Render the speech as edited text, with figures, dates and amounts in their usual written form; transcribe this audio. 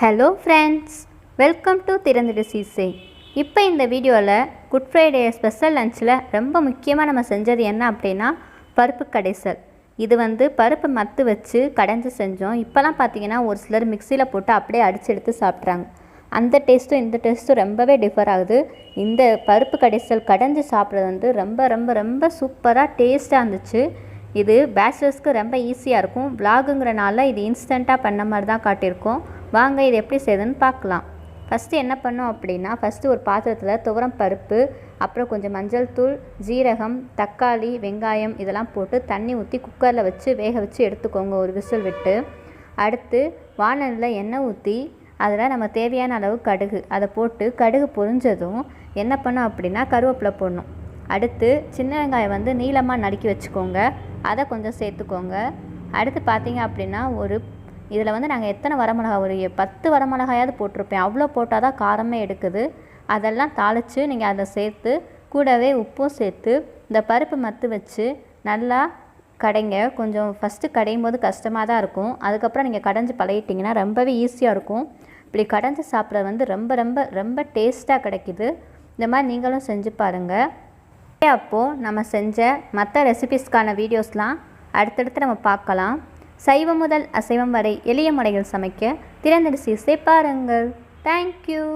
Hello friends, welcome to திறந்துடு சீசை. இப்போ இந்த வீடியோவில் குட் ஃப்ரைடே ஸ்பெஷல் லஞ்சில் ரொம்ப முக்கியமாக நம்ம செஞ்சது என்ன அப்படின்னா பருப்பு கடைசல். இது பருப்பு மத்து வச்சு கடைஞ்சி செஞ்சோம். இப்போலாம் பார்த்தீங்கன்னா ஒரு சிலர் மிக்சியில் போட்டு அப்படியே அடித்து எடுத்து சாப்பிட்றாங்க. அந்த டேஸ்ட்டும் இந்த டேஸ்ட்டும் ரொம்பவே டிஃபர் ஆகுது. இந்த பருப்பு கடைசல் கடைஞ்சி சாப்பிட்றது ரொம்ப ரொம்ப ரொம்ப சூப்பராக டேஸ்ட்டாக இருந்துச்சு. இது பேச்சுலர்ஸ்க்கு ரொம்ப ஈஸியாக இருக்கும். விலாகுங்கிறனால இது இன்ஸ்டண்ட்டாக பண்ண மாதிரி தான் காட்டியிருக்கோம். வாங்க இது எப்படி செய்யுதுன்னு பார்க்கலாம். ஃபஸ்ட்டு என்ன பண்ணோம் அப்படின்னா, ஒரு பாத்திரத்தில் துவரம் பருப்பு, அப்புறம் கொஞ்சம் மஞ்சள் தூள், ஜீரகம், தக்காளி, வெங்காயம் இதெல்லாம் போட்டு தண்ணி ஊற்றி குக்கரில் வச்சு வேக வச்சு எடுத்துக்கோங்க, ஒரு விசில் விட்டு. அடுத்து வானலில் எண்ணெய் ஊற்றி அதில் நம்ம தேவையான அளவு கடுகு அதை போட்டு கடுகு பொரிஞ்சதும் என்ன பண்ணோம் அப்படின்னா கருவேப்பிலை போடணும். அடுத்து சின்ன வெங்காயம் நீளமாக நறுக்கி வச்சுக்கோங்க, அதை கொஞ்சம் சேர்த்துக்கோங்க. அடுத்து பார்த்தீங்க அப்படின்னா இதில் நாங்கள் எத்தனை வரமிளகா, ஒரு 10 வரமிளகாயாவது போட்டிருப்பேன். அவ்வளோ போட்டால் தான் காரமே எடுக்குது. அதெல்லாம் தாளித்து நீங்கள் அதை சேர்த்து கூடவே உப்பும் சேர்த்து இந்த பருப்பு மத்து வச்சு நல்லா கடைங்க. கொஞ்சம் ஃபஸ்ட்டு கடையும் போது கஷ்டமாக தான் இருக்கும். அதுக்கப்புறம் நீங்கள் கடைஞ்சி பழகிட்டிங்கன்னா ரொம்பவே ஈஸியாக இருக்கும். இப்படி கடைஞ்சி சாப்பிட்றது ரொம்ப ரொம்ப ரொம்ப டேஸ்ட்டாக கிடைக்கிது. இந்த மாதிரி நீங்களும் செஞ்சு பாருங்கள். அப்போது நம்ம செஞ்ச மற்ற ரெசிபீஸ்க்கான வீடியோஸ்லாம் அடுத்தடுத்து நம்ம பார்க்கலாம். சைவம் முதல் அசைவம் வரை எளிய முறையில் சமைக்க திறந்துடு சீசை பாருங்கள். தேங்க்யூ.